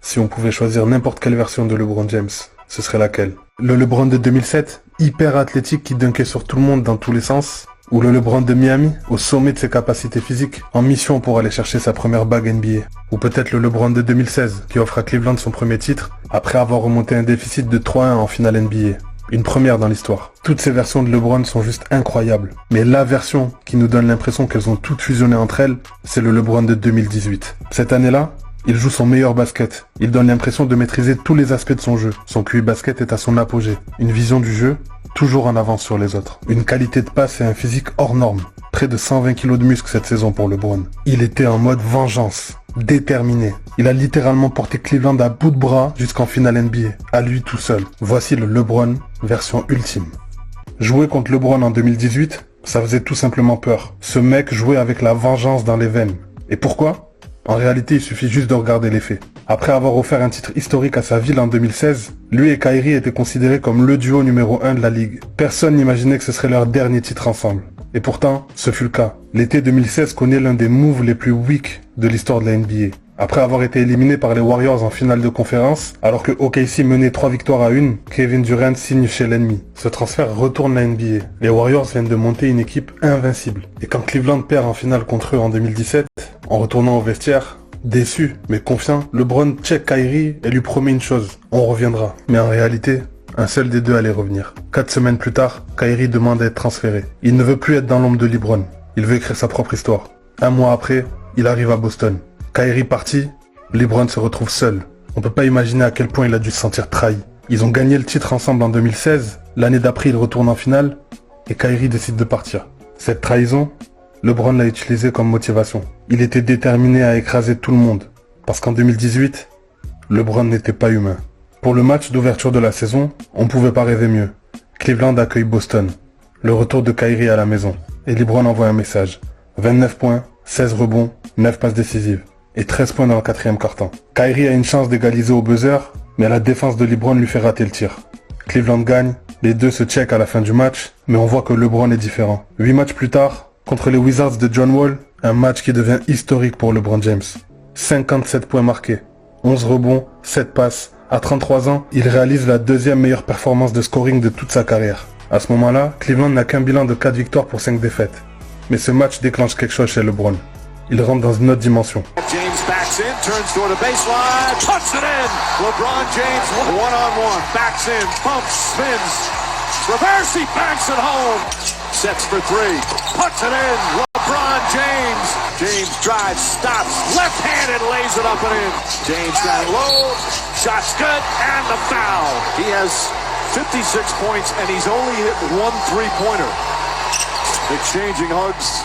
Si on pouvait choisir n'importe quelle version de LeBron James, ce serait laquelle? Le LeBron de 2007, hyper athlétique qui dunkait sur tout le monde dans tous les sens? Ou le LeBron de Miami, au sommet de ses capacités physiques, en mission pour aller chercher sa première bague NBA? Ou peut-être le LeBron de 2016, qui offre à Cleveland son premier titre, après avoir remonté un déficit de 3-1 en finale NBA? Une première dans l'histoire. Toutes ces versions de LeBron sont juste incroyables. Mais la version qui nous donne l'impression qu'elles ont toutes fusionné entre elles, c'est le LeBron de 2018. Cette année-là, il joue son meilleur basket. Il donne l'impression de maîtriser tous les aspects de son jeu. Son QI basket est à son apogée. Une vision du jeu, toujours en avance sur les autres. Une qualité de passe et un physique hors norme. Près de 120 kg de muscle cette saison pour LeBron. Il était en mode vengeance, déterminé. Il a littéralement porté Cleveland à bout de bras jusqu'en finale NBA, à lui tout seul. Voici le LeBron version ultime. Jouer contre LeBron en 2018, ça faisait tout simplement peur. Ce mec jouait avec la vengeance dans les veines. Et pourquoi ? En réalité, il suffit juste de regarder les faits. Après avoir offert un titre historique à sa ville en 2016, lui et Kyrie étaient considérés comme le duo numéro 1 de la ligue. Personne n'imaginait que ce serait leur dernier titre ensemble. Et pourtant, ce fut le cas. L'été 2016 connaît l'un des moves les plus weak de l'histoire de la NBA. Après avoir été éliminé par les Warriors en finale de conférence, alors que OKC menait 3 victoires à 1, Kevin Durant signe chez l'ennemi. Ce transfert retourne la NBA. Les Warriors viennent de monter une équipe invincible. Et quand Cleveland perd en finale contre eux en 2017, en retournant au vestiaire, déçu mais confiant, LeBron check Kyrie et lui promet une chose, on reviendra. Mais en réalité, un seul des deux allait revenir. 4 semaines plus tard, Kyrie demande à être transféré. Il ne veut plus être dans l'ombre de LeBron. Il veut écrire sa propre histoire. Un mois après, il arrive à Boston. Kyrie parti, LeBron se retrouve seul. On peut pas imaginer à quel point il a dû se sentir trahi. Ils ont gagné le titre ensemble en 2016, l'année d'après il retourne en finale, et Kyrie décide de partir. Cette trahison, LeBron l'a utilisée comme motivation. Il était déterminé à écraser tout le monde, parce qu'en 2018, LeBron n'était pas humain. Pour le match d'ouverture de la saison, on pouvait pas rêver mieux. Cleveland accueille Boston. Le retour de Kyrie à la maison. Et LeBron envoie un message. 29 points, 16 rebonds, 9 passes décisives. Et 13 points dans le quatrième quart-temps. Kyrie a une chance d'égaliser au buzzer, mais la défense de LeBron lui fait rater le tir. Cleveland gagne, les deux se checkent à la fin du match, mais on voit que LeBron est différent. 8 matchs plus tard, contre les Wizards de John Wall, un match qui devient historique pour LeBron James. 57 points marqués, 11 rebonds, 7 passes. À 33 ans, il réalise la deuxième meilleure performance de scoring de toute sa carrière. À ce moment-là, Cleveland n'a qu'un bilan de 4 victoires pour 5 défaites. Mais ce match déclenche quelque chose chez LeBron. Il rentre dans une autre dimension. James backs in, turns toward the baseline, puts it in. LeBron James one-on-one, backs in, pumps, spins, reverse, he banks it home. Sets for three, puts it in. LeBron James. James drives, stops, left-handed, lays it up and in. James down low, shot's good, and the foul. He has 56 points, and he's only hit 1 3-pointer. Exchanging hugs.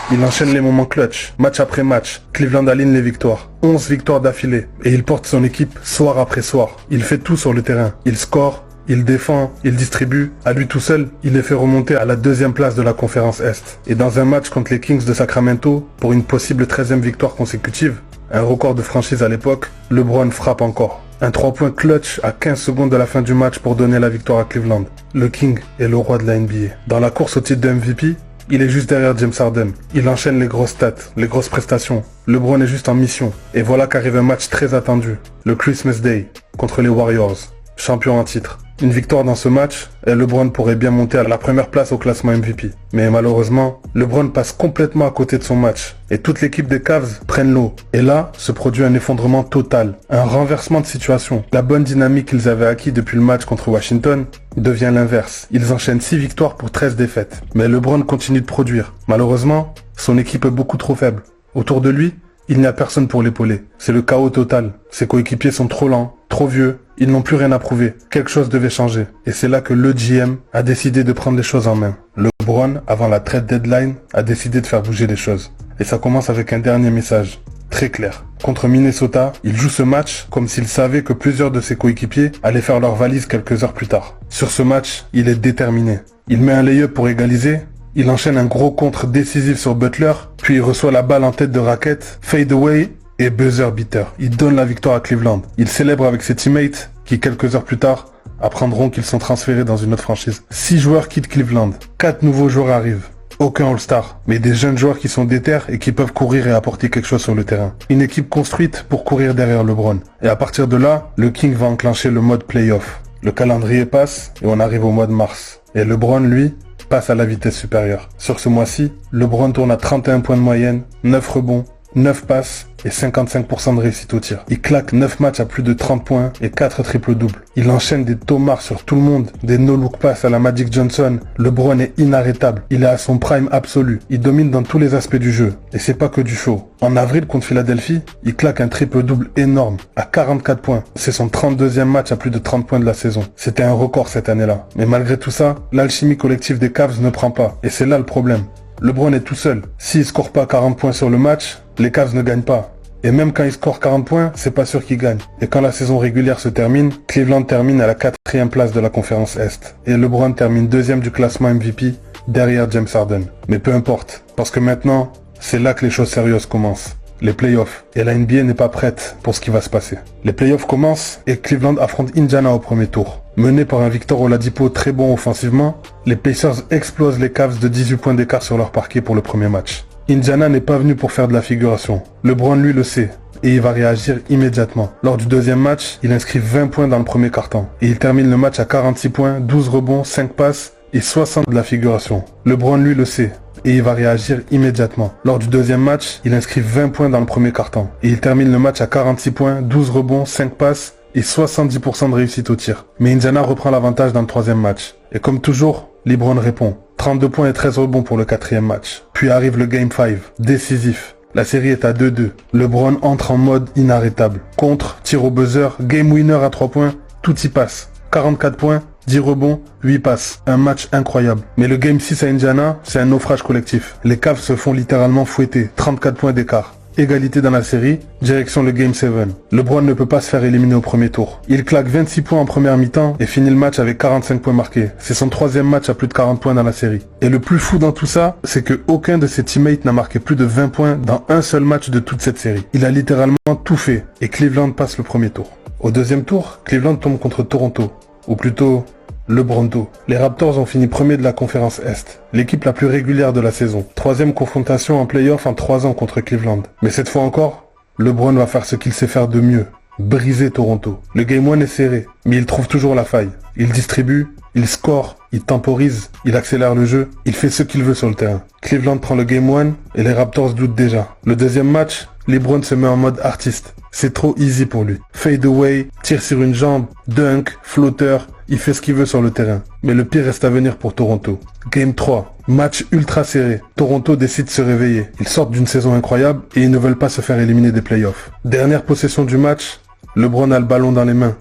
Il enchaîne les moments clutch, match après match. Cleveland aligne les victoires. 11 victoires d'affilée. Et il porte son équipe soir après soir. Il fait tout sur le terrain. Il score, il défend, il distribue. À lui tout seul, il les fait remonter à la 2e place de la conférence Est. Et dans un match contre les Kings de Sacramento, pour une possible 13e victoire consécutive, un record de franchise à l'époque, LeBron frappe encore. Un 3 points clutch à 15 secondes de la fin du match pour donner la victoire à Cleveland. Le King est le roi de la NBA. Dans la course au titre de MVP, il est juste derrière James Harden. Il enchaîne les grosses stats, les grosses prestations. LeBron est juste en mission. Et voilà qu'arrive un match très attendu. Le Christmas Day contre les Warriors. Champion en titre. Une victoire dans ce match, et LeBron pourrait bien monter à la première place au classement MVP. Mais malheureusement, LeBron passe complètement à côté de son match. Et toute l'équipe des Cavs prennent l'eau. Et là, se produit un effondrement total. Un renversement de situation. La bonne dynamique qu'ils avaient acquis depuis le match contre Washington devient l'inverse. Ils enchaînent 6 victoires pour 13 défaites. Mais LeBron continue de produire. Malheureusement, son équipe est beaucoup trop faible. Autour de lui, il n'y a personne pour l'épauler. C'est le chaos total. Ses coéquipiers sont trop lents, trop vieux. Ils n'ont plus rien à prouver. Quelque chose devait changer. Et c'est là que le GM a décidé de prendre les choses en main. LeBron, avant la trade deadline, a décidé de faire bouger les choses. Et ça commence avec un dernier message. Très clair. Contre Minnesota, il joue ce match comme s'il savait que plusieurs de ses coéquipiers allaient faire leur valise quelques heures plus tard. Sur ce match, il est déterminé. Il met un lay-up pour égaliser. Il enchaîne un gros contre décisif sur Butler. Puis il reçoit la balle en tête de raquette, fade away et buzzer beater. Il donne la victoire à Cleveland. Il célèbre avec ses teammates qui, quelques heures plus tard, apprendront qu'ils sont transférés dans une autre franchise. 6 joueurs quittent Cleveland. 4 nouveaux joueurs arrivent. aucun All-Star, mais des jeunes joueurs qui sont déter et qui peuvent courir et apporter quelque chose sur le terrain. Une équipe construite pour courir derrière LeBron. Et à partir de là, le King va enclencher le mode playoff. Le calendrier passe et on arrive au mois de mars. Et LeBron, lui, passe à la vitesse supérieure. Sur ce mois-ci, LeBron tourne à 31 points de moyenne, 9 rebonds, 9 passes et 55% de réussite au tir. Il claque 9 matchs à plus de 30 points et 4 triples-doubles. Il enchaîne des tomards sur tout le monde, des no-look pass à la Magic Johnson. LeBron est inarrêtable. Il est à son prime absolu. Il domine dans tous les aspects du jeu. Et c'est pas que du show. En avril contre Philadelphie, il claque un triple-double énorme à 44 points. C'est son 32e match à plus de 30 points de la saison. C'était un record cette année-là. Mais malgré tout ça, l'alchimie collective des Cavs ne prend pas. Et c'est là le problème. LeBron est tout seul. S'il score pas 40 points sur le match, les Cavs ne gagnent pas. Et même quand il score 40 points, c'est pas sûr qu'il gagne. Et quand la saison régulière se termine, Cleveland termine à la 4e place de la conférence Est. Et LeBron termine 2e du classement MVP, derrière James Harden. Mais peu importe, parce que maintenant, c'est là que les choses sérieuses commencent. Les playoffs. Et la NBA n'est pas prête pour ce qui va se passer. Les playoffs commencent et Cleveland affronte Indiana au premier tour. Mené par un Victor Oladipo très bon offensivement, les Pacers explosent les Cavs de 18 points d'écart sur leur parquet pour le premier match. Indiana n'est pas venu pour faire de la figuration. LeBron lui le sait et il va réagir immédiatement. Lors du deuxième match, il inscrit 20 points dans le premier quart-temps. Et il termine le match à 46 points, 12 rebonds, 5 passes et 60 de la figuration. LeBron lui le sait et il va réagir immédiatement. Lors du deuxième match, il inscrit 20 points dans le premier quart-temps. Et il termine le match à 46 points, 12 rebonds, 5 passes et 70% de réussite au tir. Mais Indiana reprend l'avantage dans le troisième match. Et comme toujours, LeBron répond. 32 points et 13 rebonds pour le quatrième match. Puis arrive le Game 5, décisif. La série est à 2-2. LeBron entre en mode inarrêtable. Contre, tir au buzzer, game winner à 3 points, tout y passe. 44 points, 10 rebonds, 8 passes. Un match incroyable. Mais le Game 6 à Indiana, c'est un naufrage collectif. Les Cavs se font littéralement fouetter. 34 points d'écart. Égalité dans la série, direction le Game 7. LeBron ne peut pas se faire éliminer au premier tour. Il claque 26 points en première mi-temps et finit le match avec 45 points marqués. C'est son 3e match à plus de 40 points dans la série. Et le plus fou dans tout ça, c'est que aucun de ses teammates n'a marqué plus de 20 points dans un seul match de toute cette série. Il a littéralement tout fait et Cleveland passe le premier tour. Au deuxième tour, Cleveland tombe contre Toronto, ou plutôt LeBronto. Les Raptors ont fini premier de la conférence Est, l'équipe la plus régulière de la saison. 3e confrontation en play-off en 3 ans contre Cleveland. Mais cette fois encore, LeBron va faire ce qu'il sait faire de mieux, briser Toronto. Le Game 1 est serré, mais il trouve toujours la faille. Il distribue, il score, il temporise, il accélère le jeu, il fait ce qu'il veut sur le terrain. Cleveland prend le Game 1 et les Raptors doutent déjà. Le deuxième match, LeBron se met en mode artiste. C'est trop easy pour lui. Fade away, tire sur une jambe, dunk, flotteur, il fait ce qu'il veut sur le terrain. Mais le pire reste à venir pour Toronto. Game 3, match ultra serré. Toronto décide de se réveiller. Ils sortent d'une saison incroyable et ils ne veulent pas se faire éliminer des playoffs. Dernière possession du match, LeBron a le ballon dans les mains.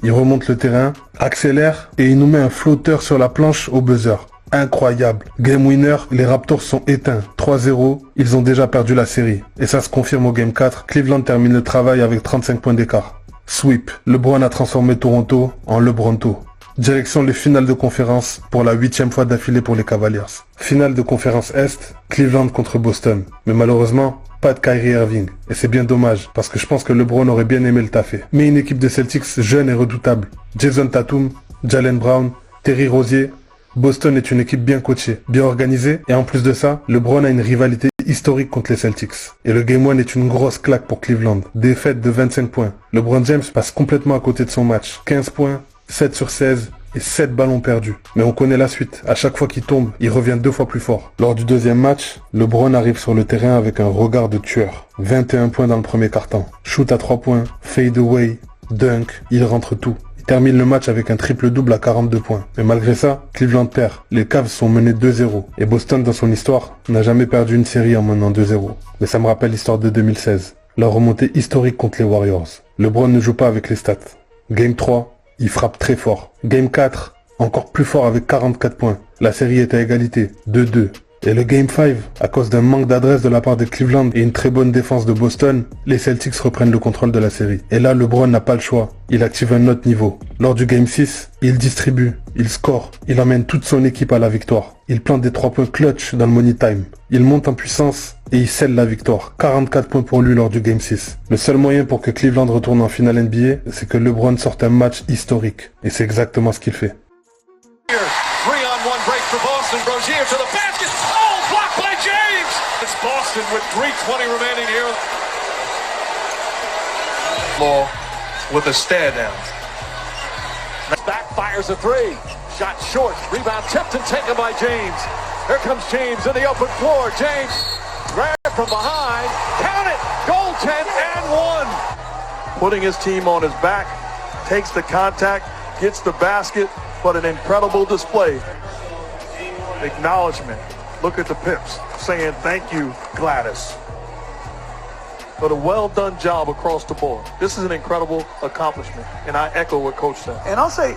Il remonte le terrain, accélère et il nous met un flotteur sur la planche au buzzer. Incroyable. Game winner, les Raptors sont éteints. 3-0, ils ont déjà perdu la série. Et ça se confirme au Game 4. Cleveland termine le travail avec 35 points d'écart. Sweep. LeBron a transformé Toronto en LeBronto. Direction les finales de conférence pour la 8e fois d'affilée pour les Cavaliers. Finale de conférence Est, Cleveland contre Boston. Mais malheureusement, pas de Kyrie Irving. Et c'est bien dommage, parce que je pense que LeBron aurait bien aimé le taffer. Mais une équipe de Celtics jeune et redoutable. Jason Tatum, Jaylen Brown, Terry Rozier. Boston est une équipe bien coachée, bien organisée, et en plus de ça, LeBron a une rivalité historique contre les Celtics. Et le Game 1 est une grosse claque pour Cleveland. Défaite de 25 points. LeBron James passe complètement à côté de son match. 15 points, 7 sur 16 et 7 ballons perdus. Mais on connaît la suite. À chaque fois qu'il tombe, il revient 2 fois plus fort. Lors du deuxième match, LeBron arrive sur le terrain avec un regard de tueur. 21 points dans le premier quart-temps. Shoot à 3 points, fade away, dunk, il rentre tout. Il termine le match avec un triple-double à 42 points. Mais malgré ça, Cleveland perd. Les Cavs sont menés 2-0. Et Boston, dans son histoire, n'a jamais perdu une série en menant 2-0. Mais ça me rappelle l'histoire de 2016. La remontée historique contre les Warriors. LeBron ne joue pas avec les stats. Game 3, il frappe très fort. Game 4, encore plus fort avec 44 points. La série est à égalité, 2-2. Et le Game 5, à cause d'un manque d'adresse de la part de Cleveland et une très bonne défense de Boston, les Celtics reprennent le contrôle de la série. Et là, LeBron n'a pas le choix. Il active un autre niveau. Lors du Game 6, il distribue, il score, il emmène toute son équipe à la victoire. Il plante des 3 points clutch dans le money time. Il monte en puissance et il scelle la victoire. 44 points pour lui lors du Game 6. Le seul moyen pour que Cleveland retourne en finale NBA, c'est que LeBron sorte un match historique. Et c'est exactement ce qu'il fait. 3-on-1 break for Boston. Rozier to the basket. Oh, Boston with 3:20 remaining here. Ball with a stare down. Back fires a three. Shot short. Rebound tipped and taken by James. Here comes James in the open floor. James grabbed from behind. Count it. Goaltend and one. Putting his team on his back. Takes the contact. Gets the basket. But an incredible display. Acknowledgement. Look at the Pips saying thank you, Gladys. But a well done job across the board. This is an incredible accomplishment. And I echo what Coach said. And I'll say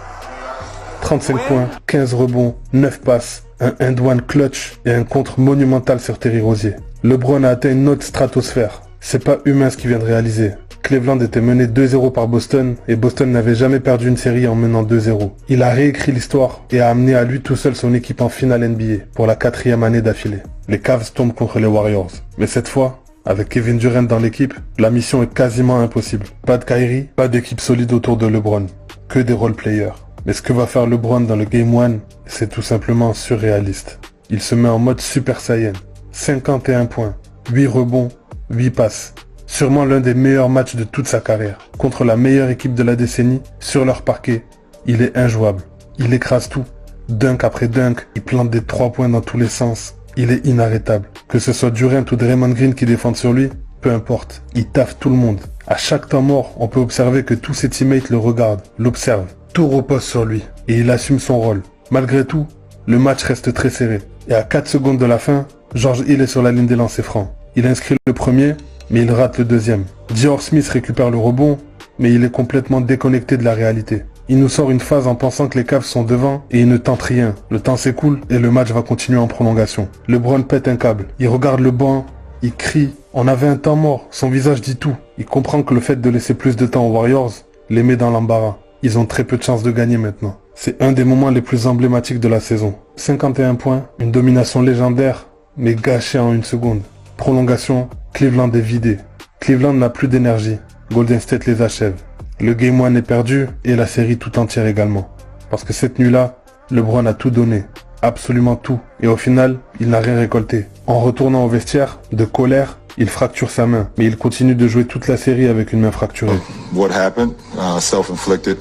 35 points, 15 rebonds, 9 passes, un end-one clutch et un contre monumental sur Terry Rozier. LeBron a atteint une autre stratosphère. C'est pas humain ce qu'il vient de réaliser. Cleveland était mené 2-0 par Boston et Boston n'avait jamais perdu une série en menant 2-0. Il a réécrit l'histoire et a amené à lui tout seul son équipe en finale NBA pour la 4e année d'affilée. Les Cavs tombent contre les Warriors. Mais cette fois, avec Kevin Durant dans l'équipe, la mission est quasiment impossible. Pas de Kyrie, pas d'équipe solide autour de LeBron. Que des role-players. Mais ce que va faire LeBron dans le Game 1, c'est tout simplement surréaliste. Il se met en mode Super Saiyan. 51 points, 8 rebonds, 8 passes. Sûrement l'un des meilleurs matchs de toute sa carrière. Contre la meilleure équipe de la décennie, sur leur parquet, il est injouable. Il écrase tout. Dunk après dunk, il plante des 3 points dans tous les sens. Il est inarrêtable. Que ce soit Durant ou Draymond Green qui défendent sur lui, peu importe. Il taffe tout le monde. À chaque temps mort, on peut observer que tous ses teammates le regardent, l'observent. Tout repose sur lui et il assume son rôle. Malgré tout, le match reste très serré. Et à 4 secondes de la fin, George Hill est sur la ligne des lancers francs. Il inscrit le premier, mais il rate le deuxième. J.R. Smith récupère le rebond, mais il est complètement déconnecté de la réalité. Il nous sort une phase en pensant que les Cavs sont devant et il ne tente rien. Le temps s'écoule et le match va continuer en prolongation. LeBron pète un câble. Il regarde le banc, il crie. On avait un temps mort, son visage dit tout. Il comprend que le fait de laisser plus de temps aux Warriors les met dans l'embarras. Ils ont très peu de chances de gagner maintenant. C'est un des moments les plus emblématiques de la saison. 51 points, une domination légendaire, mais gâchée en une seconde. Prolongation, Cleveland est vidé. Cleveland n'a plus d'énergie. Golden State les achève. Le Game 1 est perdu et la série tout entière également. Parce que cette nuit-là, LeBron a tout donné. Absolument tout. Et au final, il n'a rien récolté. En retournant au vestiaire, de colère, il fracture sa main. Mais il continue de jouer toute la série avec une main fracturée. What happened? Self-inflicted.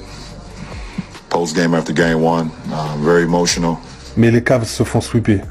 Post-game after game 1. Very emotional. Mais les Cavs se font sweeper.